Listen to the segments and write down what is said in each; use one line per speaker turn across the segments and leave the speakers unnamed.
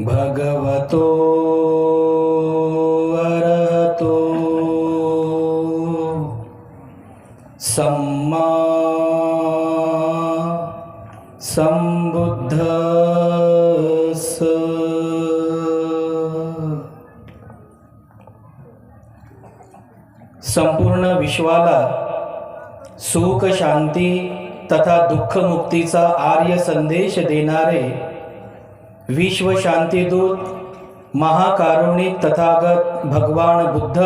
भगवतो अरहतो सम्मा संबुद्धस्स। संपूर्ण विश्वाला सुख शांती तथा दुःख मुक्तीचा आर्य संदेश देणारे विश्व शांतीदूत महाकारुणिक तथागत भगवान बुद्ध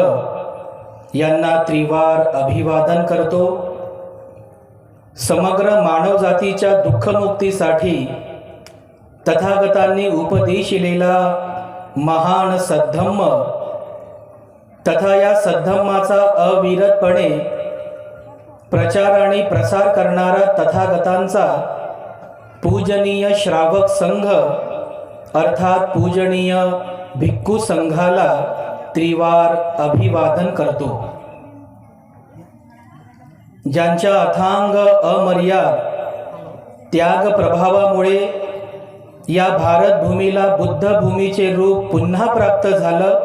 यांना त्रिवार अभिवादन करतो। समग्र मानवजातीच्या दुःखमुक्तीसाठी तथागतांनी उपदेशिलेला महान सद्धम्म तथा या सद्धम्माचा अविरतपणे प्रचार आणि प्रसार करणारा तथागतांचा पूजनीय श्रावक संघ अर्थात पूजनीय भिक्खू संघाला त्रिवार अभिवादन करतो। ज्यांच्या अथांग अमर्याद त्याग प्रभावामुळे या भारतभूमीला बुद्धभूमीचे रूप पुन्हा प्राप्त झालं,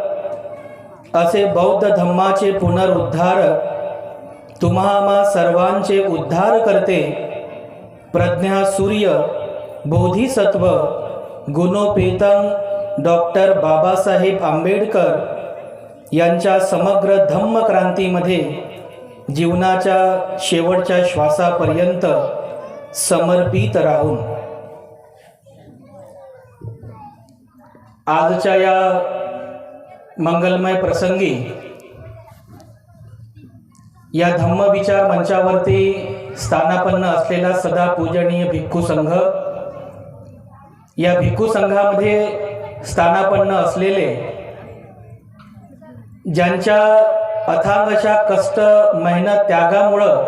असे बौद्ध धम्माचे पुनरुद्धारक तुम्हा सर्वांचे उद्धार करते प्रज्ञा सूर्य बोधिसत्व गुणोपेतम डॉक्टर बाबासाहेब आंबेडकर यांच्या समग्र धम्म क्रांतीमध्ये जीवनाच्या शेवटच्या श्वासापर्यंत समर्पित राहून आजच्या या मंगलमय प्रसंगी या धम्मविचार मंचावरती स्थानापन्न असलेला सदा पूजनीय भिक्खू संघ, या भिक्खू संघामध्ये स्थानापन्न असलेले ज्यांच्या अथांगशा कष्ट मेहनत त्यागामुळं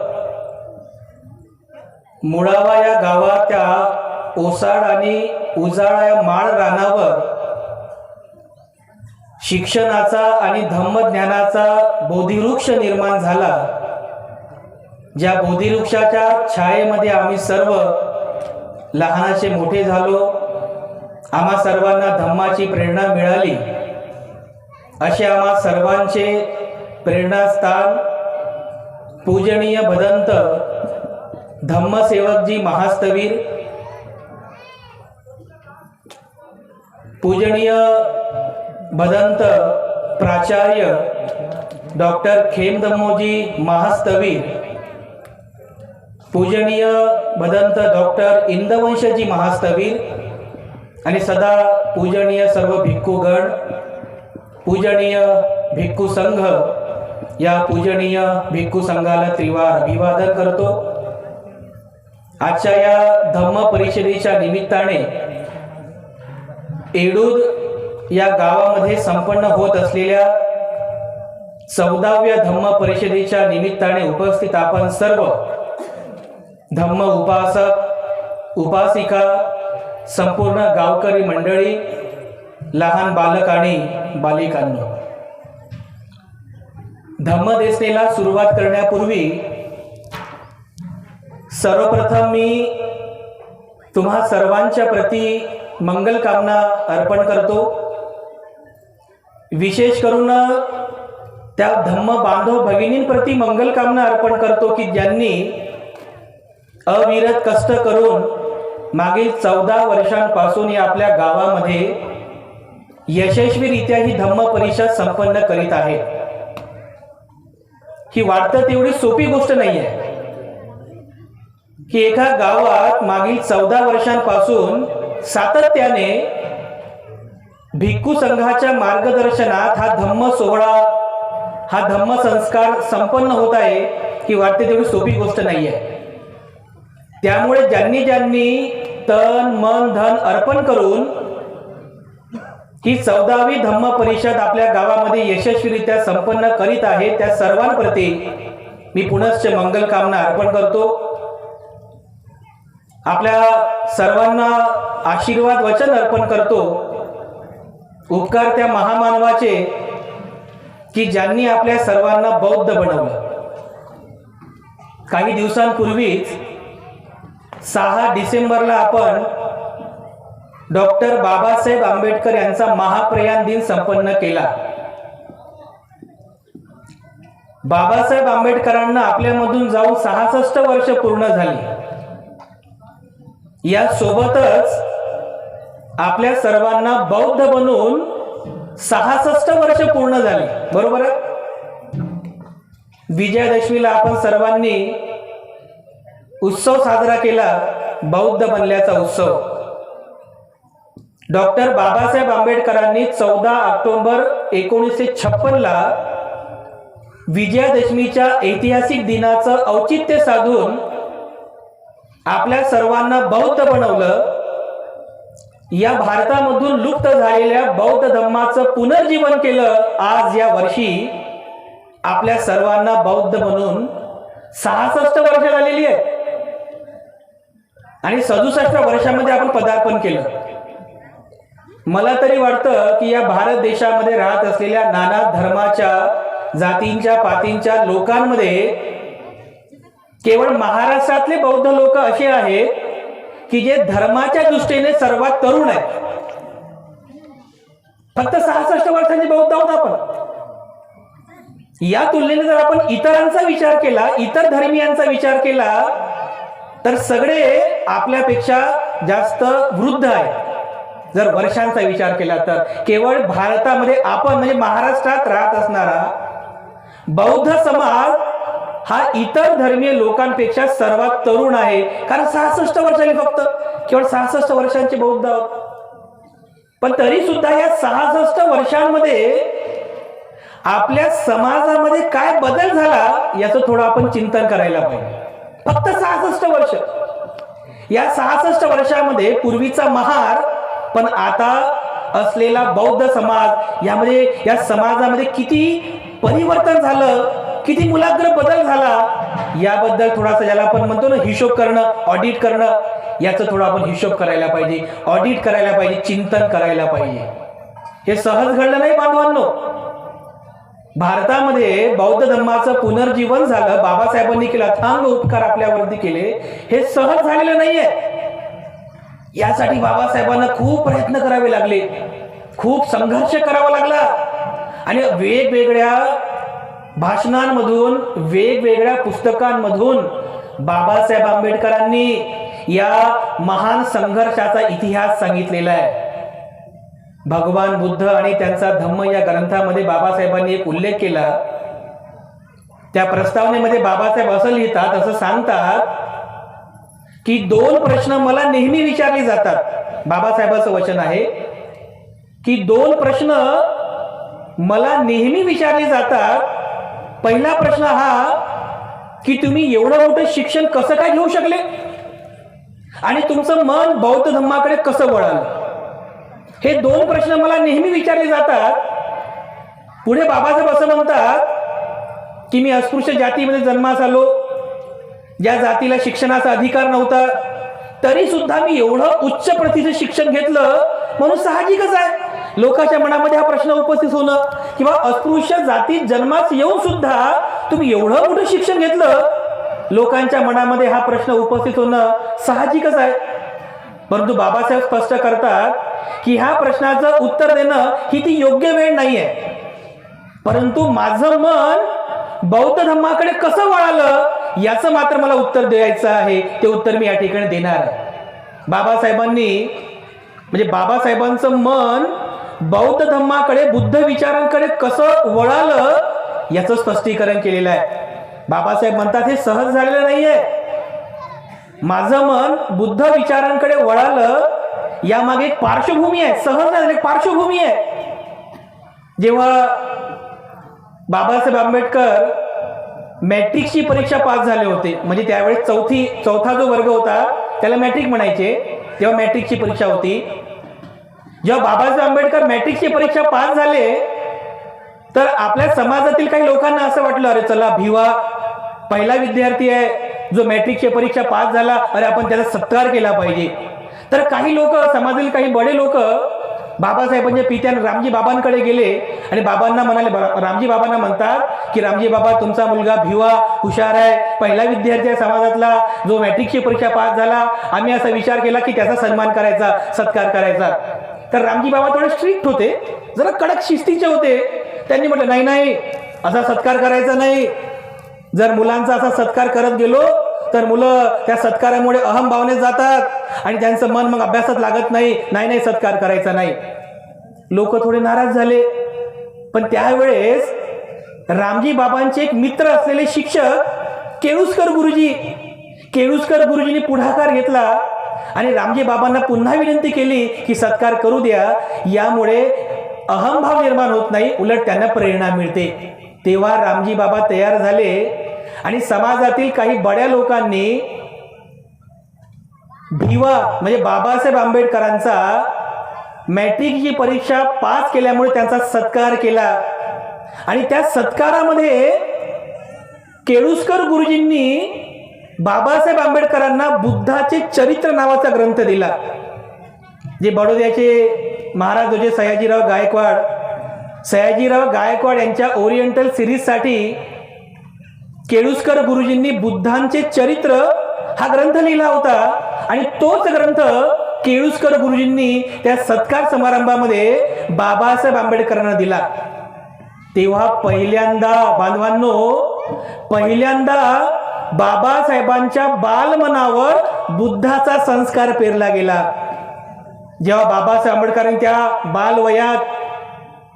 मुळावा या गावात त्या ओसाड आणि उजाळा या माळ रानावर शिक्षणाचा आणि धम्मज्ञानाचा बोधिवृक्ष निर्माण झाला, ज्या बोधिवृक्षाच्या छायेमध्ये आम्ही सर्व लहानाचे मोठे झालो, आम्हा सर्वांना धम्माची प्रेरणा मिळाली, असे आम्हा सर्वांचे प्रेरणास्थान पूजनीय भदंत धम्मसेवकजी महास्तवीर, पूजनीय भदंत प्राचार्य डॉक्टर खेमधम्मोजी महास्तवीर, पूजनीय भदंत डॉक्टर इंदवंशजी महास्तवीर आणि सदा पूजनीय सर्व भिक्खूगण, पूजनीय भिक्खू संघ, या पूजनीय भिक्खू संघाला त्रिवार अभिवादन करतो। आजच्या या धम्म परिषदेच्या निमित्ताने एडूद या गावामध्ये संपन्न होत असलेल्या 14व्या धम्म परिषदेच्या निमित्ताने उपस्थित आपण सर्व धम्म उपासक उपासिका, संपूर्ण गावकरी मंडळी, लहान बालक आणि बालिकांनो, धम्मदेसनेला सुरुवात करण्यापूर्वी सर्वप्रथम मी तुम्हा सर्वांच्या प्रती मंगल कामना अर्पण करतो। विशेष करून त्या धम्म बांधव भगिनींप्रती मंगल कामना अर्पण करतो की ज्यांनी अविरत कष्ट करून मागील 14 वर्षांपासून या आपल्या गावामध्ये यशस्वीरित्या ही धम्म परिषद संपन्न करीत आहेत। ही वाटतं तेवढी सोपी गोष्ट नाही आहे की एका गावात मागील 14 वर्षांपासून सातत्याने भिक्खू संघाच्या मार्गदर्शनात हा धम्म सोहळा, हा धम्म संस्कार संपन्न होत आहे, ही वाटते तेवढी सोपी गोष्ट नाही आहे। त्यामुळे ज्यांनी ज्यांनी तन मन धन अर्पण करून ही 14वी धम्म परिषद आपल्या गावामध्ये यशस्वीरित्या संपन्न करीत आहे, त्या सर्वांप्रती मी पुनश्च मंगल कामना अर्पण करतो. आपल्या सर्वांना आशीर्वाद वचन अर्पण करतो. उपकार त्या महामानवाचे की ज्यांनी आपल्या सर्वांना बौद्ध बनवलं. काही दिवसांपूर्वीच 6 डिसेंबरला आपण डॉक्टर बाबासाहेब आंबेडकर यांचा महाप्रयाण दिन संपन्न केला. बाबासाहेब आंबेडकरांना आपल्यामधून जाऊन 66 वर्ष पूर्ण झाली. या सोबतच आपल्या सर्वांना बौद्ध बनून 66 वर्ष पूर्ण झाली. बरोबर आहे. विजयादशमीला आपण सर्वांनी उत्सव साजरा केला, बौद्ध बनल्याचा उत्सव. डॉक्टर बाबासाहेब आंबेडकरांनी 14 ऑक्टोबर 1956ला विजयादशमीच्या ऐतिहासिक दिनाचं औचित्य साधून आपल्या सर्वांना बौद्ध बनवलं. या भारतामधून लुप्त झालेल्या बौद्ध धम्माचं पुनर्जीवन केलं. आज या वर्षी आपल्या सर्वांना बौद्ध बनून 66 वर्ष झालेली आहे आणि 67 वर्षामध्ये आपण पदार्पण केलं. मला तरी वाटतं की या भारत देशामध्ये राहत असलेल्या नाना धर्माच्या, जातींच्या, पातींच्या लोकांमध्ये केवळ महाराष्ट्रातले बौद्ध लोक असे आहेत की जे धर्माच्या दृष्टीने सर्वात तरुण आहेत. फक्त 66 वर्षांचे बौद्ध आहोत आपण. या तुलनेने जर आपण इतरांचा विचार केला, इतर धर्मीयांचा विचार केला, तर सगळे आपल्यापेक्षा जास्त वृद्ध आहेत. जर वर्षांचा विचार केला तर केवळ भारतामध्ये आपण म्हणजे महाराष्ट्रात राहत असणारा बौद्ध समाज हा इतर धर्मीय लोकांपेक्षा सर्वात तरुण आहे. कारण 66 वर्षांनी फक्त केवळ 66 वर्षांचे बौद्ध आहोत. पण तरी सुद्धा या 66 वर्षांमध्ये आपल्या समाजामध्ये काय बदल झाला याचं थोडं आपण चिंतन करायला पाहिजे. फक्त 66 वर्ष. या 66 वर्षामध्ये पूर्वीचा महार पण आता असलेला बौद्ध समाज, यामध्ये या समाजामध्ये किती परिवर्तन झालं, किती मूलाग्र बदल झाला, याबद्दल थोडासा ज्याला आपण म्हणतो ना हिशोब करणं, ऑडिट करणं, याचं थोडं आपण हिशोब करायला पाहिजे, ऑडिट करायला पाहिजे, चिंतन करायला पाहिजे. हे सहज घडलं नाही बांधवांनो. भारतामध्ये बौद्ध धर्माचं पुनर्जीवन झालं, बाबासाहेबांनी केला, अथांग उपकार आपल्यावरती केले. हे सहज झालेलं नाहीये. यासाठी बाबासाहेबांना खूप प्रयत्न करावे लागले, खूप संघर्ष करावा लागला आणि वेगवेगळ्या भाषणांमधून, वेगवेगळ्या पुस्तकांमधून बाबासाहेब आंबेडकरांनी या महान संघर्षाचा इतिहास सांगितलेला आहे. भगवान बुद्ध आणि त्यांचा धम्म या ग्रंथामध्ये बाबासाहेबांनी एक उल्लेख केला. त्या प्रस्तावनेमध्ये बाबासाहेब असं लिहितात, असं सांगतात की 2 प्रश्न मला नेहमी विचारले जातात. बाबासाहेबांचं वचन आहे की 2 प्रश्न मला नेहमी विचारले जातात. पहिला प्रश्न हा की तुम्ही एवढं मोठं शिक्षण कसं काय घेऊ शकले आणि तुमचं मन बौद्ध धर्माकडे कसं वळालं. हे 2 प्रश्न मला नेहमी विचारले जातात. पुढे बाबासाहेब असं म्हणतात की मी अस्पृश्य जातीमध्ये जन्मास आलो, ज्या जातीला शिक्षणाचा अधिकार नव्हता, तरी सुद्धा मी एवढं उच्च प्रतीचं शिक्षण घेतलं, म्हणून साहजिकच आहे लोकांच्या मनामध्ये हा प्रश्न उपस्थित होणं, किंवा अस्पृश्य जातीत जन्मास येऊन सुद्धा तुम्ही एवढं मोठं शिक्षण घेतलं, लोकांच्या मनामध्ये हा प्रश्न उपस्थित होणं साहजिकच आहे. परंतु बाबासाहेब स्पष्ट करतात की ह्या प्रश्नाचं उत्तर देणं ही ती योग्य वेळ नाहीये. परंतु माझं मन बौद्ध धर्माकडे कसं वळालं याचं मात्र मला उत्तर द्यायचं आहे. ते उत्तर मी या ठिकाणी देणार आहे. बाबासाहेबांनी म्हणजे बाबासाहेबांचं मन बौद्ध धर्माकडे, बुद्ध विचारांकडे कसं वळालं याचं स्पष्टीकरण केलेलं आहे. बाबासाहेब म्हणतात हे सहज झालेलं नाहीये. माझं मन बुद्ध विचारांकडे वळालं यामागे एक पार्श्वभूमी आहे, सहज नाही, एक पार्श्वभूमी आहे. जेव्हा बाबासाहेब आंबेडकर मॅट्रिकची परीक्षा पास झाले होते, म्हणजे त्यावेळेस चौथा जो वर्ग होता त्याला मॅट्रिक म्हणायचे, तेव्हा मॅट्रिकची परीक्षा होती. जेव्हा बाबासाहेब आंबेडकर मॅट्रिकची परीक्षा पास झाले तर आपल्या समाजातील काही लोकांना असं वाटलं, अरे चला भिवा, पहिला विद्यार्थी आहे जो मॅट्रिकची परीक्षा पास झाला, अरे आपण त्याचा सत्कार केला पाहिजे. तर काही लोक, समाजातील काही बडे लोक बाबासाहेबांच्या पित्याने रामजी बाबांकडे गेले आणि बाबांना म्हणाले, रामजी बाबांना म्हणतात की रामजी बाबा, तुमचा मुलगा भिवा हुशार आहे, पहिला विद्यार्थी आहे समाजातला, जो मॅट्रिकची परीक्षा पास झाला, आम्ही असा विचार केला की त्याचा सन्मान करायचा, सत्कार करायचा. तर रामजी बाबा थोडे स्ट्रिक्ट होते, जरा कडक शिस्तीचे होते. त्यांनी म्हटलं, नाही नाही, असा सत्कार करायचा नाही. जर मुलांचा असा सत्कार करत गेलो तर मुलं त्या सत्कारामुळे अहमभावनेत जातात आणि त्यांचं मन मग अभ्यासात लागत नाही. नाही नाही, सत्कार करायचा नाही. लोक थोडे नाराज झाले. पण त्यावेळेस रामजी बाबांचे एक मित्र असलेले शिक्षक केळुस्कर गुरुजींनी पुढाकार घेतला आणि रामजी बाबांना पुन्हा विनंती केली की सत्कार करू द्या, यामुळे अहमभाव निर्माण होत नाही, उलट त्यांना प्रेरणा मिळते. तेव्हा रामजी बाबा तयार झाले आणि समाजातील काही बड्या लोकांनी भिवा म्हणजे बाबासाहेब आंबेडकरांचा मॅट्रिकची परीक्षा पास केल्यामुळे त्यांचा सत्कार केला. आणि त्या सत्कारामध्ये केळुस्कर गुरुजींनी बाबासाहेब आंबेडकरांना बुद्धाचे चरित्र नावाचा ग्रंथ दिला. जे बडोद्याचे महाराज होते सयाजीराव गायकवाड यांच्या ओरिएंटल सिरीजसाठी केळुस्कर गुरुजींनी बुद्धांचे चरित्र हा ग्रंथ लिहिला होता. आणि तोच ग्रंथ केळुस्कर गुरुजींनी त्या सत्कार समारंभामध्ये बाबासाहेब आंबेडकरांना दिला. तेव्हा पहिल्यांदा बाबासाहेबांच्या बालमनावर बुद्धाचा संस्कार पेरला गेला. जेव्हा बाबासाहेब आंबेडकरांनी त्या बालवयात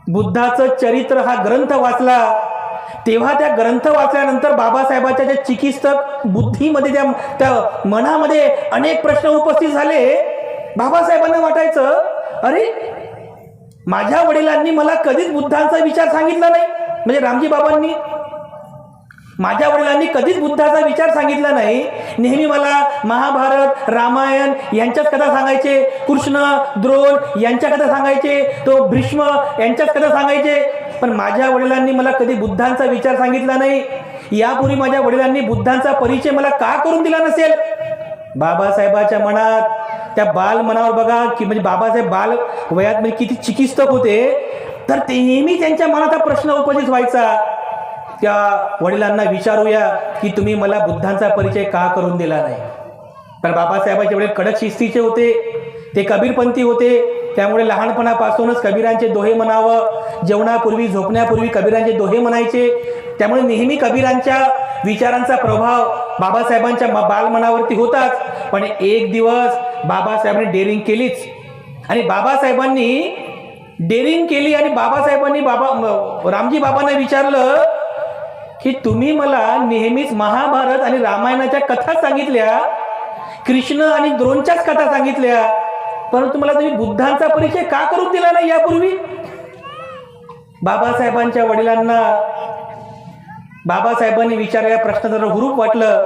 बुद्धाचं चरित्र हा ग्रंथ वाचला, तेव्हा त्या ग्रंथ वाचल्यानंतर बाबासाहेबांच्या ज्या चिकित्सक बुद्धीमध्ये, त्या मनामध्ये अनेक प्रश्न उपस्थित झाले. बाबासाहेबांना वाटायचं, अरे माझ्या वडिलांनी मला कधीच बुद्धांचा विचार सांगितला नाही. म्हणजे रामजी बाबांनी माझ्या वडिलांनी कधीच बुद्धाचा विचार सांगितला नाही. नेहमी मला महाभारत, रामायण यांच्याच कथा सांगायचे, कृष्ण, द्रोण यांच्या कथा सांगायचे, तो भीष्म यांच्याच कथा सांगायचे. पण माझ्या वडिलांनी मला कधी बुद्धांचा विचार सांगितला नाही. यापूर्वी माझ्या वडिलांनी बुद्धांचा परिचय मला का करून दिला नसेल. बाबासाहेबाच्या मनात, त्या बाल मनावर बघा की म्हणजे बाबासाहेब बाल वयात म्हणजे किती चिकित्सक होते, तर नेहमी त्यांच्या मनात हा प्रश्न उपस्थित व्हायचा, त्या वडिलांना विचारूया की तुम्ही मला बुद्धांचा परिचय का करून दिला नाही. पण बाबासाहेबांचे वडील कडक शिस्तीचे होते, ते कबीरपंथी होते. त्यामुळे लहानपणापासूनच कबीरांचे दोहे म्हणावं, जेवणापूर्वी झोपण्यापूर्वी कबीरांचे दोहे म्हणायचे. त्यामुळे नेहमी कबीरांच्या विचारांचा प्रभाव बाबासाहेबांच्या बालमनावरती होताच. पण एक दिवस बाबासाहेबांनी डेअरिंग केलीच आणि बाबासाहेबांनी डेअरिंग केली आणि बाबासाहेबांनी रामजी बाबांना विचारलं की तुम्ही मला नेहमीच महाभारत आणि रामायणाच्या कथा सांगितल्या, कृष्ण आणि द्रोणच्याच कथा सांगितल्या, परंतु मला तुम्ही बुद्धांचा परिचय का करून दिला नाही यापूर्वी. बाबासाहेबांच्या वडिलांना बाबासाहेबांनी विचारलेल्या प्रश्नाचं जरा हुरूप वाटलं.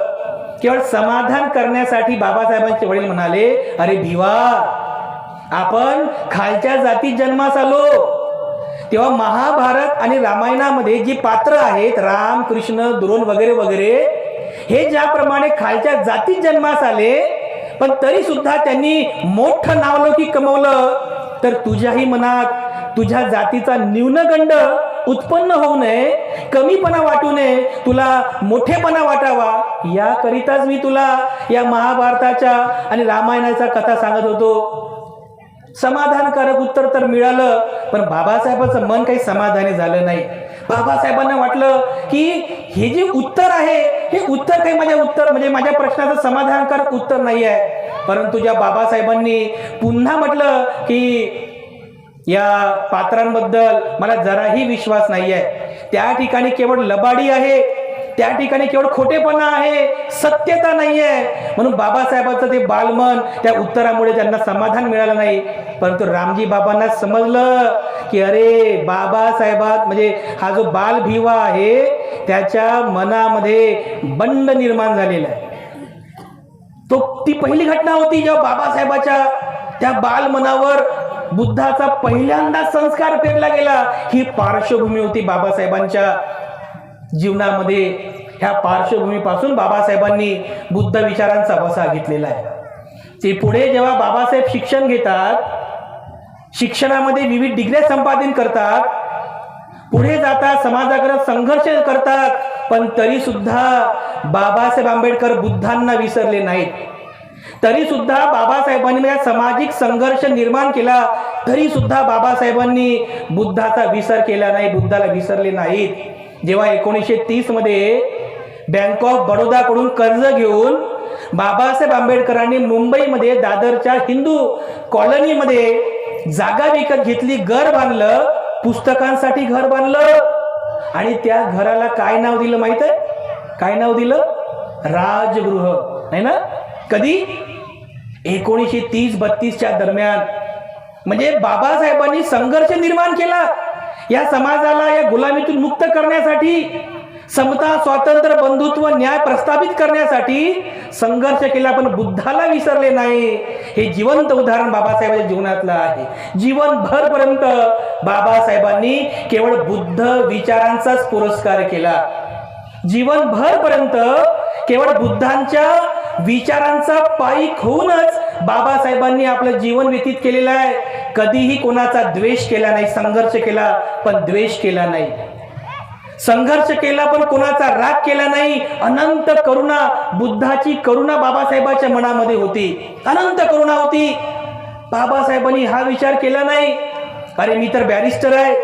केवळ समाधान करण्यासाठी बाबासाहेबांचे वडील म्हणाले, अरे भिवा, आपण खालच्या जातीत जन्मास आलो. तेव्हा महाभारत आणि रामायणामध्ये जी पात्र आहेत, राम, कृष्ण, द्रोण वगैरे वगैरे, हे ज्याप्रमाणे खालच्या जातीत जन्मास आले, पण तरी सुद्धा त्यांनी मोठं नावलौकिक कमवलं. तर तुझ्याही मनात तुझ्या जातीचा न्यूनगंड उत्पन्न होऊ नये, कमीपणा वाटू नये, तुला मोठेपणा वाटावा, याकरिताच मी तुला या महाभारताच्या आणि रामायणाच्या कथा सांगत होतो. समाधानकारक उत्तर तर मिळालं, पण बाबासाहेबांचं मन काही समाधानी झालं नाही. बाबासाहेबांना वाटलं की हे जे उत्तर आहे, हे उत्तर काही माझ्या प्रश्नाचं समाधानकारक उत्तर नाही आहे. परंतु ज्या बाबासाहेबांनी पुन्हा म्हटलं की या पात्रांबद्दल मला जराही विश्वास नाही आहे, त्या ठिकाणी केवळ लबाडी आहे, त्या ठिकाणी केवळ खोटेपणा आहे, सत्यता नाही आहे. म्हणून बाबासाहेबांचं ते बालमन, त्या उत्तरामुळे त्यांना समाधान मिळालं नाही. परंतु रामजी बाबांना समजलं की अरे बाबासाहेबात म्हणजे हा जो बाल भिवा आहे, त्याच्या मनामध्ये बंड निर्माण झालेला आहे. ती पहिली घटना होती जेव्हा बाबासाहेबाच्या त्या बाल मनावर बुद्धाचा पहिल्यांदा संस्कार पेरला गेला. ही पार्श्वभूमी होती बाबासाहेबांच्या जीवनामध्ये. ह्या पार्श्वभूमीपासून बाबासाहेबांनी बुद्ध विचारांचा वसा घेतलेला आहे. ते पुढे जेव्हा बाबासाहेब शिक्षण घेतात, शिक्षणामध्ये विविध डिग्र्या संपादन करतात, पुढे जातात, समाजाकडे संघर्ष करतात, पण तरी सुद्धा बाबासाहेब आंबेडकर बुद्धांना विसरले नाहीत. तरी सुद्धा बाबासाहेबांनी सामाजिक संघर्ष निर्माण केला, तरी सुद्धा बाबासाहेबांनी बुद्धाचा विसर केला नाही, बुद्धाला विसरले नाहीत. जेव्हा 1930 मध्ये बँक ऑफ बडोदाकडून कर्ज घेऊन बाबासाहेब आंबेडकरांनी मुंबईमध्ये दादरच्या हिंदू कॉलनीमध्ये जागा विकत घेतली, घर बांधलं, पुस्तकांसाठी घर बांधलं, आणि त्या घराला काय नाव दिलं माहित आहे? काय नाव दिलं? राजगृह. आहे ना? कधी? 1930-32च्या दरम्यान. म्हणजे बाबासाहेबांनी संघर्ष निर्माण केला या समाजाला या गुलामीतून मुक्त करण्यासाठी, समता, स्वातंत्र्य, बंधुत्व, न्याय प्रस्थापित करण्यासाठी संघर्ष केला, पण बुद्धाला विसरले नाही. हे जिवंत उदाहरण बाबासाहेबांच्या जीवनातलं आहे. जीवनभरपर्यंत बाबासाहेबांनी केवळ बुद्ध विचारांचाच पुरस्कार केला. जीवनभरपर्यंत केवळ बुद्धांच्या विचारांचा पायीक होऊनच बाबासाहेबांनी आपलं जीवन व्यतीत केलेलं आहे. कधीही कोणाचा द्वेष केला नाही. संघर्ष केला पण द्वेष केला नाही. संघर्ष केला पण कोणाचा राग केला नाही. अनंत करुणा, बुद्धाची करुणा बाबासाहेबांच्या मनामध्ये होती. अनंत करुणा होती. बाबासाहेबांनी हा विचार केला नाही, अरे मी तर बॅरिस्टर आहे,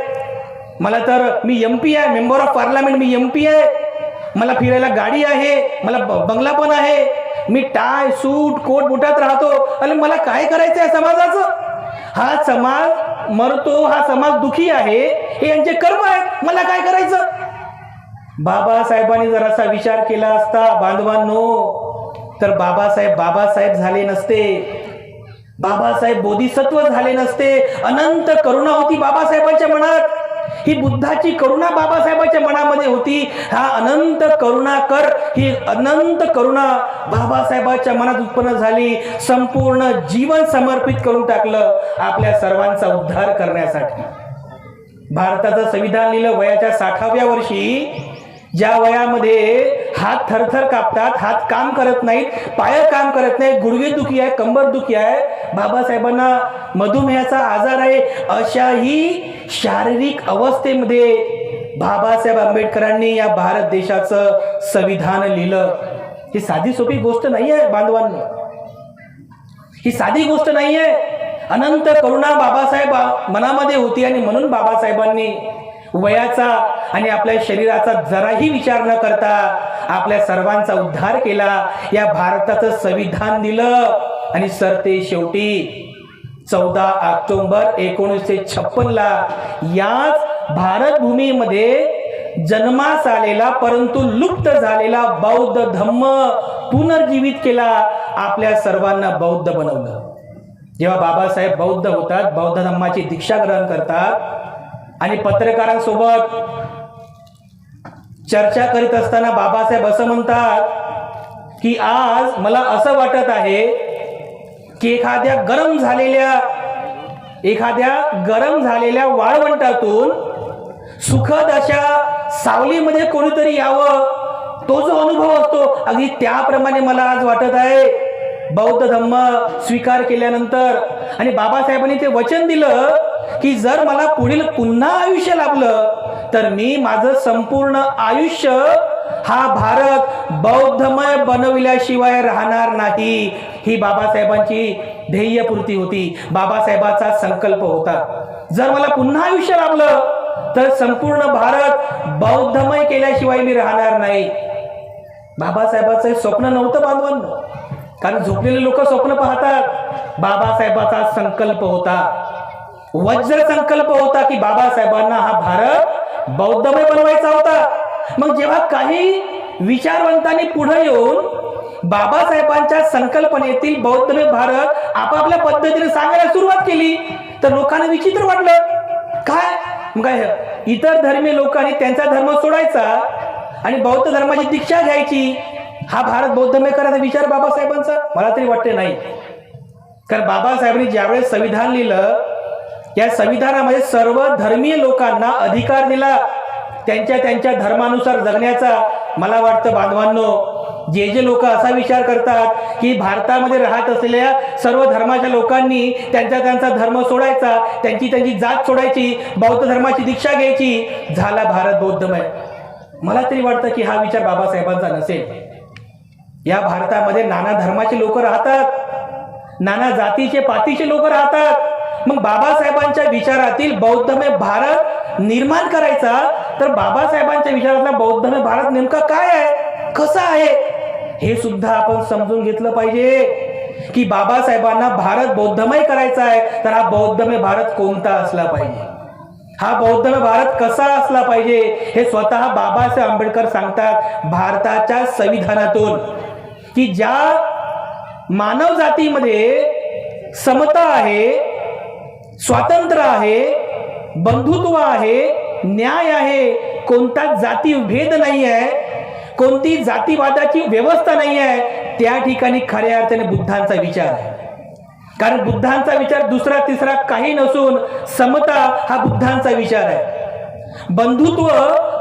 मला तर मी MP आहे, member of parliament, me MP आहे, मला फिरायला गाडी आहे, मला बंगला पण आहे, मी टाय सूट कोट बुटात राहतो, अरे मला काय करायचं आहे समाजाचं? हा समाज मरतो, हा समाज दुखी आहे, हे यांचे कर्म आहेत, मला काय करायचं? बाबासाहेबांनी जर असा विचार केला असता बांधवांनो, तर बाबासाहेब झाले नसते. बाबासाहेब बोधिसत्व झाले नसते. अनंत करुणा होती बाबासाहेबांच्या मनात. ही बुद्धाची करुणा बाबासाहेबांच्या मनामध्ये होती. हा अनंत करुणाकर, ही अनंत करुणा बाबासाहेबांच्या मनात उत्पन्न झाली. संपूर्ण जीवन समर्पित करून टाकलं आपल्या सर्वांचा उद्धार करण्यासाठी. भारताचं संविधान लिहिलं वयाच्या 60व्या वर्षी, ज्या वयामध्ये हात थरथर कापतात, हात काम करत नाहीत, पाय काम करत नाही, गुडघे दुखी आहे, कंबर दुखी आहे, बाबासाहेबांना मधुमेहाचा आजार आहे, अशाही शारीरिक अवस्थेमध्ये बाबासाहेब आंबेडकरांनी या भारत देशाचं संविधान लिहिलं. ही साधी सोपी गोष्ट नाही आहे बांधवांनो, ही साधी गोष्ट नाही आहे. अनंत करुणा बाबासाहेब मनामध्ये होती आणि म्हणून बाबासाहेबांनी वयाचा आणि आपल्या शरीराचा जराही विचार न करता आपल्या सर्वांचा उद्धार केला. या भारताचं संविधान दिलं आणि सरते शेवटी 14 ऑक्टोबर 1956ला याच भारत भूमीमध्ये जन्मास आलेला परंतु लुप्त झालेला बौद्ध धम्म पुनर्जीवित केला. आपल्या सर्वांना बौद्ध बनवलं. जेव्हा बाबासाहेब बौद्ध होतात, बौद्ध धम्माची दीक्षा ग्रहण करतात आणि पत्रकारांसोबत चर्चा करीत असताना बाबासाहेब असं म्हणतात की आज मला असं वाटत आहे की एखाद्या गरम झालेल्या वाळवंटातून सुखद अशा सावलीमध्ये कोणीतरी यावं, तो जो अनुभव असतो अगदी त्याप्रमाणे मला आज वाटत आहे. बौद्ध धम्म स्वीकार केल्यानंतर आणि बाबासाहेबांनी ते वचन दिलं की जर मला पुन्हा आयुष्य लाभलं तर मी माझं संपूर्ण आयुष्य हा भारत बौद्धमय बनविल्याशिवाय राहणार नाही. ही बाबासाहेबांची ध्येयपूर्ती होती, बाबासाहेबांचा संकल्प होता. जर मला पुन्हा आयुष्य लाभलं तर संपूर्ण भारत बौद्धमय केल्याशिवाय मी राहणार नाही. बाबासाहेबांचं स्वप्न नव्हतं बांधवांनो, कारण झोपलेले लोक स्वप्न पाहतात. बाबासाहेबांचा संकल्प होता, वज्र संकल्प होता की बाबासाहेबांना हा भारत बौद्धमय बनवायचा होता. मग जेव्हा काही विचारवंतांनी पुढे येऊन बाबासाहेबांच्या संकल्पनेतील बौद्धमय भारत आपापल्या पद्धतीने सांगायला सुरुवात केली तर लोकांना विचित्र वाटलं. काय इतर धर्मीय लोकांनी त्यांचा धर्म सोडायचा आणि बौद्ध धर्माची दीक्षा घ्यायची, हा भारत बौद्धमय करायचा विचार बाबासाहेबांचा? मला तरी वाटते नाही. कारण बाबासाहेबांनी ज्यावेळेस संविधान लिहिलं, या संविधानामध्ये सर्व धर्मीय लोकांना अधिकार दिला त्यांच्या धर्मानुसार जगण्याचा. मला वाटतं बांधवांनो, जे जे लोक असा विचार करतात की भारतामध्ये राहत असलेल्या सर्व धर्माच्या लोकांनी त्यांचा धर्म सोडायचा, त्यांची जात सोडायची, बौद्ध धर्माची दीक्षा घ्यायची, झाला भारत बौद्धमय, मला तरी वाटतं की हा विचार बाबासाहेबांचा नसेल. या भारतामध्ये नाना धर्माचे लोक राहतात, नाना जातीचे पातीचे लोक राहतात. मग बाबासाहेबांच्या विचारातील बौद्धमय भारत निर्माण करायचा, तर बाबासाहेबांच्या विचारातला बौद्धमय भारत नेमका काय आहे, कसा आहे, हे सुद्धा आपण समजून घेतलं पाहिजे. की बाबासाहेबांना भारत बौद्धमय करायचा आहे, तर हा बौद्धमय भारत कोणता असला पाहिजे, हा बौद्धमय भारत कसा असला पाहिजे, हे स्वतः बाबासाहेब आंबेडकर सांगतात भारताच्या संविधानातून. की ज्या मानव जातीमध्ये समता आहे, स्वातंत्र्य आहे, बंधुत्व आहे, न्याय आहे, कोणता जाती भेद नाही आहे, कोणती जातीवादाची व्यवस्था नाही आहे, त्या ठिकाणी खऱ्या अर्थाने बुद्धांचा विचार आहे. कारण बुद्धांचा विचार दुसरा तिसरा काही नसून समता हा बुद्धांचा विचार आहे, बंधुत्व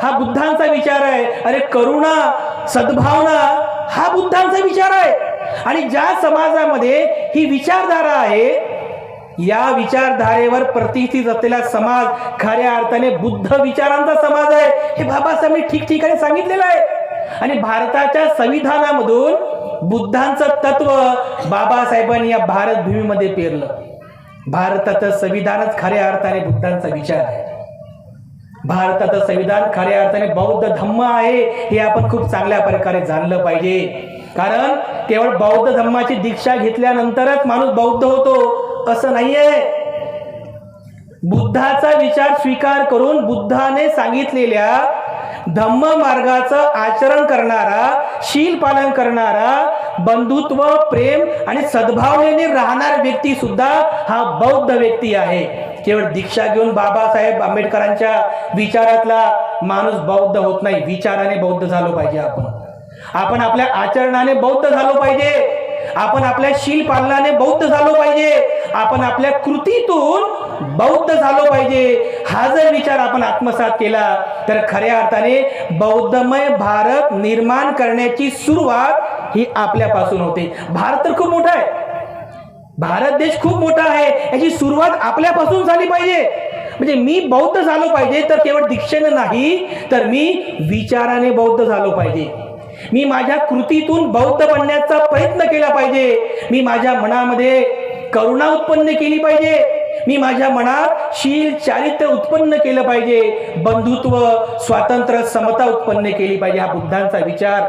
हा बुद्धांचा विचार आहे, अरे करुणा सद्भावना हा बुद्धांचा विचार आहे. आणि ज्या समाजामध्ये ही विचारधारा आहे, या विचारधारेवर प्रतिष्ठित असलेला समाज खऱ्या अर्थाने बुद्ध विचारांचा समाज आहे, हे बाबासाहेबांनी ठिकठिकाणी सांगितलेलं आहे. आणि भारताच्या संविधानामधून बुद्धांचं तत्व बाबासाहेबांनी या भारत भूमीमध्ये पेरलं. भारताचं संविधानच खऱ्या अर्थाने बुद्धांचा विचार आहे. भारताचं संविधान खऱ्या अर्थाने बौद्ध धम्म आहे, हे आपण खूप चांगल्या प्रकारे जाणलं पाहिजे. कारण केवळ बौद्ध धम्माची दीक्षा घेतल्यानंतरच माणूस बौद्ध होतो असं नाहीये. बुद्धाचा विचार स्वीकार करून बुद्धाने सांगितलेल्या धम्म मार्गाचं आचरण करणारा, शील पालन करणारा, बंधुत्व प्रेम आणि सद्भावनेने राहणारा व्यक्ती सुद्धा हा बौद्ध व्यक्ती आहे. केवळ दीक्षा घेऊन बाबासाहेब आंबेडकरांच्या विचारातला माणूस बौद्ध होत नाही. विचाराने बौद्ध झालो पाहिजे. आपण आपल्या आचरणाने बौद्ध झालो पाहिजे, आपण आपल्या शील पालनाने बौद्ध झालो पाहिजे, आपण आपल्या कृतीतून बौद्ध झालो पाहिजे. हा जर विचार आपण आत्मसात केला तर खऱ्या अर्थाने बौद्धमय भारत निर्माण करण्याची सुरुवात ही आपल्यापासून होते. भारत तर खूप मोठा आहे, भारत देश खूप मोठा आहे, याची सुरुवात आपल्यापासून झाली पाहिजे. म्हणजे मी बौद्ध झालो पाहिजे तर केवळ दीक्षेने नाही, तर मी विचाराने बौद्ध झालो पाहिजे. मी माझ्या कृतीतून बौद्ध बनण्याचा प्रयत्न केला पाहिजे. मी माझ्या मनामध्ये करुणा उत्पन्न केली पाहिजे, मी माझ्या मनात शील चारित्र्य उत्पन्न केलं पाहिजे, बंधुत्व स्वातंत्र्य समता उत्पन्न केली पाहिजे. हा बुद्धांचा विचार,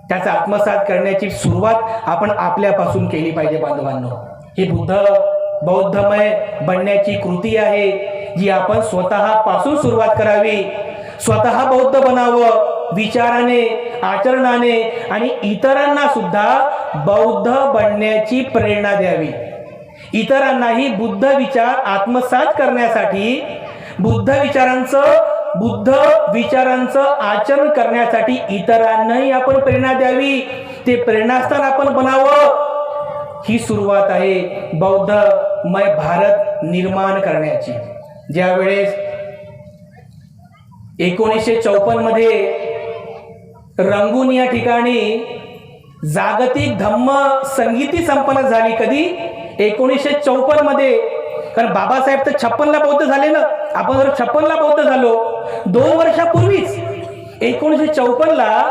त्याचा आत्मसात करण्याची सुरुवात आपण आपल्यापासून केली पाहिजे. बांधवांनो, ही बौद्धमय बनण्याची कृती आहे जी आपण स्वतः पासून सुरुवात करावी. स्वतः बौद्ध बनावं विचाराने, आचरणाने, आणि इतरांना सुद्धा बौद्ध बनण्याची प्रेरणा द्यावी. इतरांनाही बुद्ध विचार आत्मसात करण्यासाठी, बुद्ध विचारांचं आचरण करण्यासाठी इतरांनाही आपण प्रेरणा द्यावी. ते प्रेरणास्थान आपण बनावं. ही सुरुवात आहे बौद्धमय भारत निर्माण करण्याची. ज्यावेळेस 1954 मध्ये रंगून या ठिकाणी जागतिक धम्म संगीती संपन्न झाली. कधी? 1954 मध्ये. कारण बाबासाहेब तर 56 ला बौद्ध झाले ना, आपण जर 56 ला बौद्ध झालो, 2 वर्षापूर्वीच 1954 ला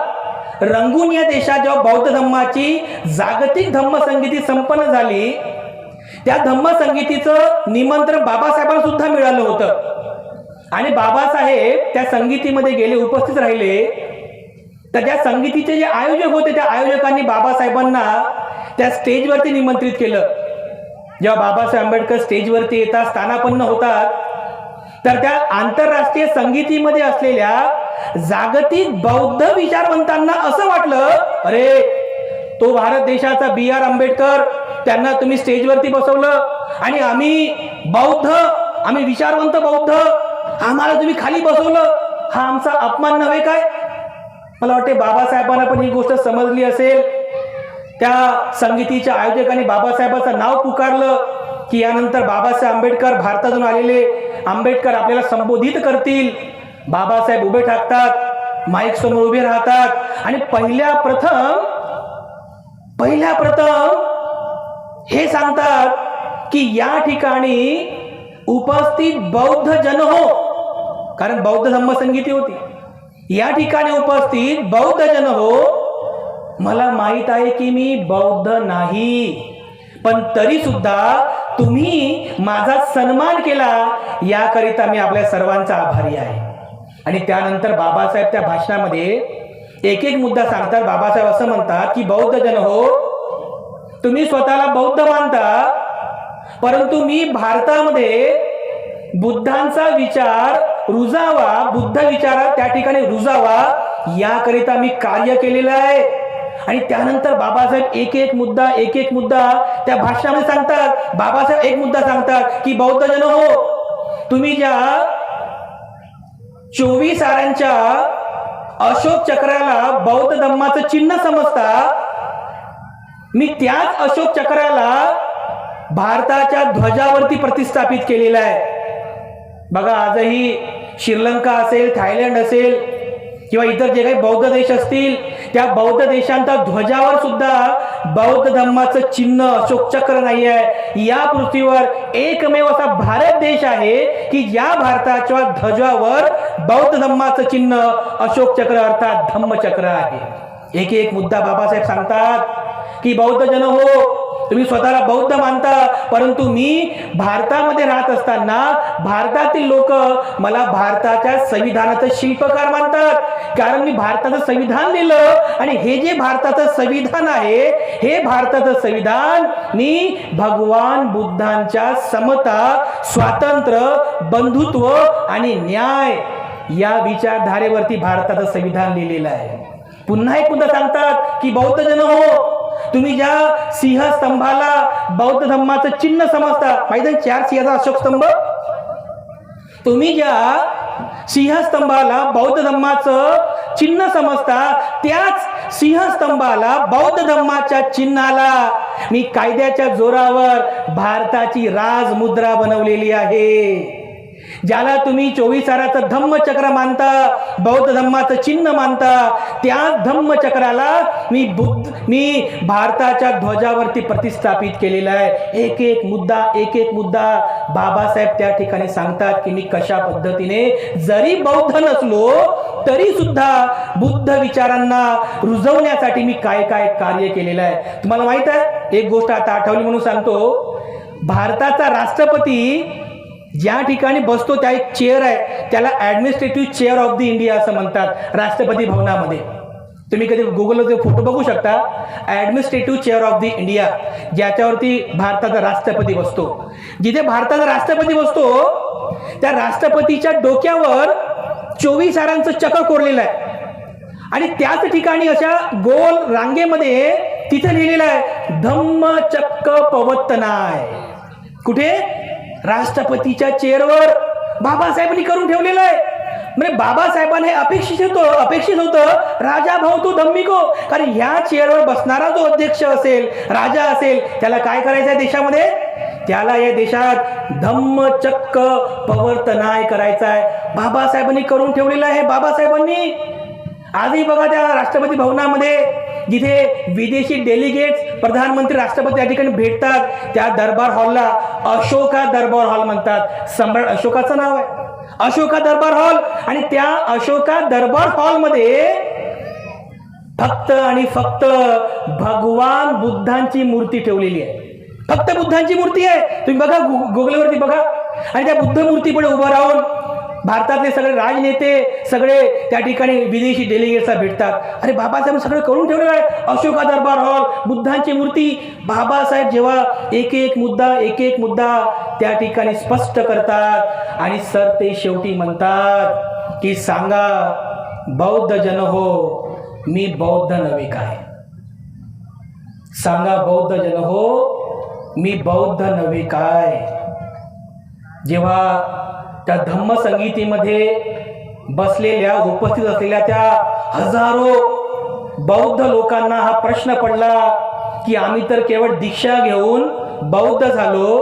रंगून या देशात जेव्हा बौद्ध धम्माची जागतिक धम्म संगीती संपन्न झाली, त्या धम्म संगीतीचं निमंत्रण बाबासाहेबांना सुद्धा मिळालं होतं. आणि बाबासाहेब त्या संगीतीमध्ये गेले, उपस्थित राहिले. तर त्या संगीतीचे जे आयोजक होते, त्या आयोजकांनी बाबासाहेबांना त्या स्टेजवरती निमंत्रित केलं. जेव्हा बाबासाहेब आंबेडकर स्टेजवरती येतात, स्थानापन्न होतात, तर त्या आंतरराष्ट्रीय संगीतीमध्ये असलेल्या जागतिक बौद्ध विचारवंतांना असं वाटलं, अरे तो भारत देशाचा B.R. आंबेडकर, त्यांना तुम्ही स्टेजवरती बसवलं आणि आम्ही विचारवंत बौद्ध, आम्हाला तुम्ही खाली बसवलं, हा आमचा अपमान नव्हे काय? मला वाटते बाबासाहेबांना पण ही गोष्ट समजली असेल. त्या संगीतीच्या आयोजकांनी बाबासाहेबांचं नाव पुकारलं की यानंतर बाबासाहेब आंबेडकर, भारतातून आलेले आंबेडकर आपल्याला संबोधित करतील. बाबासाहेब उभे ठाकतात, माईक समोर उभे राहतात आणि पहिल्या प्रथम हे सांगतात की या ठिकाणी उपस्थित बौद्ध जन हो, कारण बौद्ध धम्मसंगीती होती, या ठिकाणी उपस्थित बौद्ध जन हो, मला माहित आहे की मी बौद्ध नाही, पण तरी सुद्धा तुम्ही माझा सन्मान केला याकरिता मी आपल्या सर्वांचा आभारी आहे. आणि त्यानंतर बाबासाहेब त्या भाषणामध्ये एक एक मुद्दा सांगतात. बाबासाहेब असं म्हणतात की बौद्ध जन हो, तुम्ही स्वतःला बौद्ध मानता, परंतु मी भारतामध्ये बुद्धांचा विचार रुजावा, बुद्ध विचार त्या ठिकाणी रुजावा याकरिता मी कार्य केलेलं आहे. आणि त्यानंतर बाबासाहेब एक एक मुद्दा त्या भाषणामध्ये सांगतात. बाबासाहेब एक मुद्दा सांगतात की बौद्ध जन हो, तुम्ही ज्या 24 आऱ्यांच्या अशोक चक्राला बौद्ध धम्माचं चिन्ह समजता, मी त्याच अशोक चक्राला भारताच्या ध्वजावरती प्रतिष्ठापित केलेलं आहे. बघा, आजही श्रीलंका असेल, थायलंड असेल किंवा इतर जे काही बौद्ध देश असतील, त्या बौद्ध देशांच्या ध्वजावर सुद्धा बौद्ध धम्माचं चिन्ह अशोक चक्र नाही आहे. या पृथ्वीवर एकमेव असा भारत देश आहे की ज्या भारताच्या ध्वजावर बौद्ध धम्माचं चिन्ह अशोक चक्र अर्थात धम्मचक्र आहे. एक एक मुद्दा बाबासाहेब सांगतात की बौद्ध जन हो, तुम्ही स्वतःला बौद्ध मानता, परंतु मी भारतामध्ये राहत असताना भारतातील लोक मला भारताच्या संविधानाचं शिल्पकार मानतात, कारण मी भारताचं संविधान लिहिलं आणि हे जे भारताचं संविधान आहे, हे भारताचं संविधान मी भगवान बुद्धांच्या समता, स्वातंत्र्य, बंधुत्व आणि न्याय या विचारधारेवरती भारताचं संविधान लिहिलेलं आहे. पुन्हा एक मुद्दा सांगतात की बौद्ध जन हो, तुम्ही ज्या सिंहस्तंभाला बौद्ध धम्माचं चिन्ह समजता, माहिती आहे 4 सिंहाचा अशोक स्तंभ, तुम्ही ज्या सिंहस्तंभाला बौद्ध धम्माचं चिन्ह समजता, त्याच सिंहस्तंभाला बौद्ध धम्माच्या चिन्हाला मी कायद्याच्या जोरावर भारताची राजमुद्रा बनवलेली आहे. ज्याला तुम्ही 24 आऱ्याचं धम्मचक्र मानता, बौद्ध धम्माचं चिन्ह मानता, त्या धम्मचक्राला मी भारताच्या ध्वजावरती प्रतिष्ठापित केलेला आहे. एक एक मुद्दा बाबासाहेब त्या ठिकाणी सांगतात की मी कशा पद्धतीने जरी बौद्ध नसलो तरी सुद्धा बुद्ध विचारांना रुजवण्यासाठी मी काय काय कार्य केलेलं आहे. तुम्हाला माहित आहे, एक गोष्ट आता आठवली म्हणून सांगतो. भारताचा राष्ट्रपती ज्या ठिकाणी बसतो त्या एक चेअर आहे, त्याला administrative chair of the India असं म्हणतात. राष्ट्रपती भवनामध्ये तुम्ही कधी गुगलवर फोटो बघू शकता. Administrative chair of the India, ज्याच्यावरती भारताचा राष्ट्रपती बसतो. जिथे भारताचा राष्ट्रपती बसतो त्या राष्ट्रपतीच्या डोक्यावर 24 आऱ्यांचं चक्र कोरलेलं आहे आणि त्याच ठिकाणी अशा गोल रांगेमध्ये तिथे लिहिलेलं आहे धम्मचक्र पवत्तनाय. कुठे? राष्ट्रपतीच्या चेअरवर बाबासाहेबांनी करून ठेवलेलं आहे. म्हणजे बाबासाहेबांनी अपेक्षित होतं राजा भवतो धम्मिको, कारण ह्या चेअरवर बसणारा जो अध्यक्ष असेल, राजा असेल, त्याला काय करायचं आहे देशामध्ये? त्याला या देशात धम्मचक्र पवर्तनाय करायचा आहे. बाबासाहेबांनी करून ठेवलेलं आहे. बाबासाहेबांनी आजही बघा त्या राष्ट्रपती भवनामध्ये जिथे विदेशी डेलिगेट्स, प्रधानमंत्री, राष्ट्रपती या ठिकाणी भेटतात, त्या दरबार हॉलला अशोका दरबार हॉल म्हणतात. सम्राट अशोकाचं नाव आहे, अशोका दरबार हॉल. आणि त्या अशोका दरबार हॉलमध्ये फक्त आणि फक्त भगवान बुद्धांची मूर्ती ठेवलेली आहे. फक्त बुद्धांची मूर्ती आहे. तुम्ही बघा, गुगलवरती बघा. आणि त्या बुद्ध मूर्तीपुढे उभं राहून भारतातले सगळे राजनेते, सगळे त्या ठिकाणी विदेशी डेलिगेट्सला भेटतात. अरे बाबासाहेब सगळं करून ठेवलेलं आहे. अशोका दरबार हॉल, बुद्धांची मूर्ती. बाबासाहेब जेव्हा एक एक मुद्दा त्या ठिकाणी स्पष्ट करतात आणि सर ते शेवटी म्हणतात की सांगा बौद्ध जन हो, मी बौद्ध नव्हे काय? सांगा बौद्ध जन हो, मी बौद्ध नव्हे काय? जेव्हा त्या धम्मसंगीतीमध्ये बसलेल्या, उपस्थित असलेल्या त्या हजारो बौद्ध लोकांना हा प्रश्न पडला की आम्ही तर केवळ दीक्षा घेऊन बौद्ध झालो,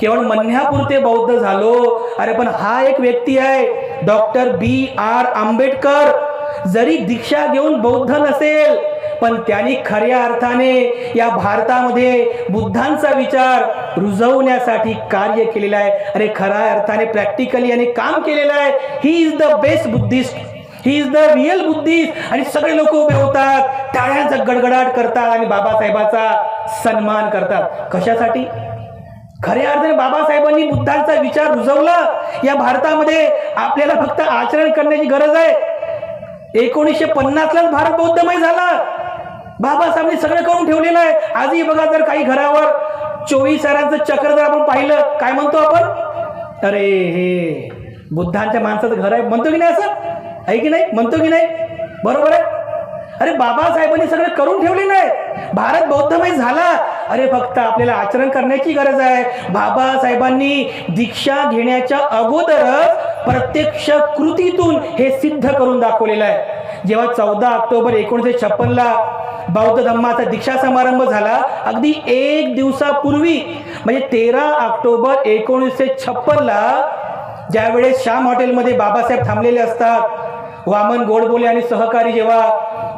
केवळ म्हणण्यापुरते बौद्ध झालो. अरे पण हा एक व्यक्ती आहे, डॉक्टर B.R. आंबेडकर, जरी दीक्षा घेऊन बौद्ध नसेल, पण त्यांनी खऱ्या अर्थाने या भारतामध्ये बुद्धांचा विचार रुजवण्यासाठी कार्य केलेलं आहे. अरे खऱ्या अर्थाने प्रॅक्टिकली याने काम केलेलं आहे. He is the best Buddhist, he is the real Buddhist. आणि सगळे लोक उभे होतात, टाळ्यांचा गडगडाट करतात आणि बाबासाहेबाचा सन्मान करतात. कशासाठी? खऱ्या अर्थाने बाबासाहेबांनी बुद्धांचा विचार रुजवला या भारतामध्ये. आपल्याला फक्त आचरण करण्याची गरज आहे. 1950लाच भारत बौद्धमय झाला. बाबासाहेबांनी सगळं करून ठेवलेलं आहे. आजही बघा, जर काही घरावर 24 सरांचं चक्र जर आपण पाहिलं, काय म्हणतो आपण? अरे हे बुद्धांच्या माणसाचं घर आहे म्हणतो की नाही? असं आहे की नाही? म्हणतो की नाही? बरोबर आहे. अरे बाबासाहेबांनी सगळं करून ठेवलेलं आहे. भारत बौद्धमय झाला. अरे फक्त आपल्याला आचरण करण्याची गरज आहे. बाबासाहेबांनी दीक्षा घेण्याच्या अगोदरच प्रत्यक्ष कृतीतून हे सिद्ध करून दाखवलेलं आहे. जेव्हा 14 ऑक्टोबर 1956ला बौद्ध धम्माचा दीक्षा समारंभ झाला, अगदी एक दिवसापूर्वी म्हणजे 13 ऑक्टोबर 1956ला ज्यावेळेस श्याम हॉटेलमध्ये बाबासाहेब थांबलेले असतात, वामन गोडबोले आणि सहकारी जेव्हा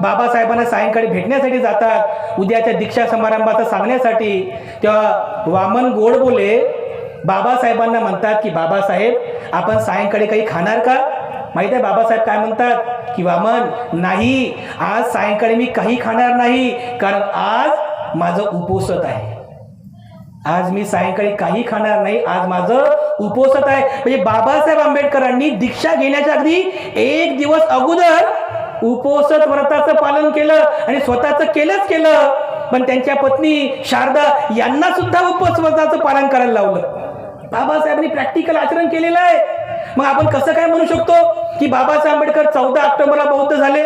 बाबासाहेबांना सायंकाळी भेटण्यासाठी जातात उद्याच्या दीक्षा समारंभाचं सांगण्यासाठी, तेव्हा वामन गोडबोले बाबासाहेबांना म्हणतात की बाबासाहेब, आपण सायंकाळी काही खाणार का? माहित आहे बाबासाहेब काय म्हणतात? की वामन, नाही, आज सायंकाळी मी काही खाणार नाही, कारण आज माझं उपोषण आहे. आज मी सायंकाळी काही खाणार नाही, आज माझं उपोषण आहे. म्हणजे बाबासाहेब आंबेडकरांनी दीक्षा घेण्याच्या अगदी एक दिवस अगोदर उपोषण व्रताचं पालन केलं आणि स्वतःचं केलं, पण त्यांच्या पत्नी शारदा यांना सुद्धा उपवासाचं पालन करायला लावलं. बाबासाहेबांनी प्रॅक्टिकल आचरण केलेलं आहे. मग आपण कसं काय म्हणू शकतो की बाबासाहेब आंबेडकर 14 ऑक्टोबरला बौद्ध झाले?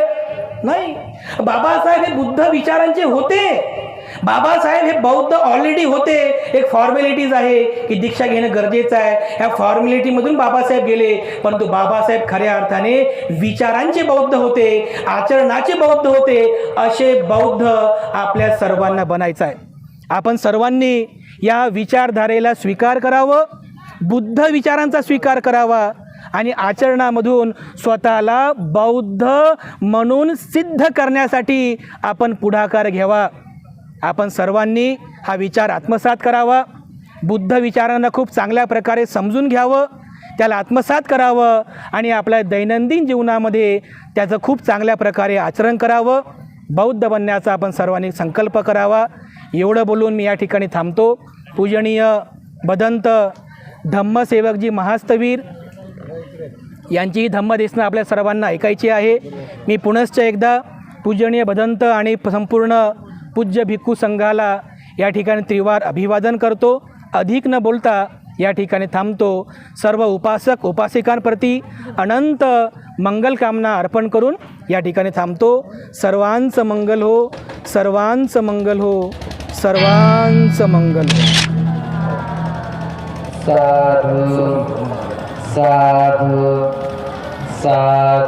नाही, बाबासाहेब हे बुद्ध विचारांचे होते. बाबासाहेब हे बौद्ध ऑलरेडी होते. एक फॉर्मॅलिटीज आहे की दीक्षा घेणं गरजेचं आहे, ह्या फॉर्मॅलिटी मधून बाबासाहेब गेले. परंतु बाबासाहेब खऱ्या अर्थाने विचारांचे बौद्ध होते, आचरणाचे बौद्ध होते. असे बौद्ध आपल्या सर्वांना बनायचं आहे. आपण सर्वांनी या विचारधारेला स्वीकार करावं, बुद्ध विचारांचा स्वीकार करावा आणि आचरणामधून स्वतःला बौद्ध म्हणून सिद्ध करण्यासाठी आपण पुढाकार घ्यावा. आपण सर्वांनी हा विचार आत्मसात करावा. बुद्ध विचारांना खूप चांगल्या प्रकारे समजून घ्यावं, त्याला आत्मसात करावं आणि आपल्या दैनंदिन जीवनामध्ये त्याचं खूप चांगल्या प्रकारे आचरण करावं. बौद्ध बनण्याचा आपण सर्वांनी संकल्प करावा. एवढं बोलून मी या ठिकाणी थांबतो. पूजनीय बदंत धम्मसेवकजी महास्तवीर यांची ही धम्मदेशना आपल्या सर्वांना ऐकायची आहे. मी पुनश्च एकदा पूजनीय बदंत आणि संपूर्ण पूज्य भिक्खू संघाला या ठिकाणी त्रिवार अभिवादन करतो. अधिक न बोलता या ठिकाणी थांबतो. सर्व उपासक उपासिकांप्रती अनंत मंगलकामना अर्पण करून या ठिकाणी थांबतो. सर्वांचं मंगल हो, सर्वांचं मंगल हो, सर्वांचं मंगल हो.
साधु साधु साधु.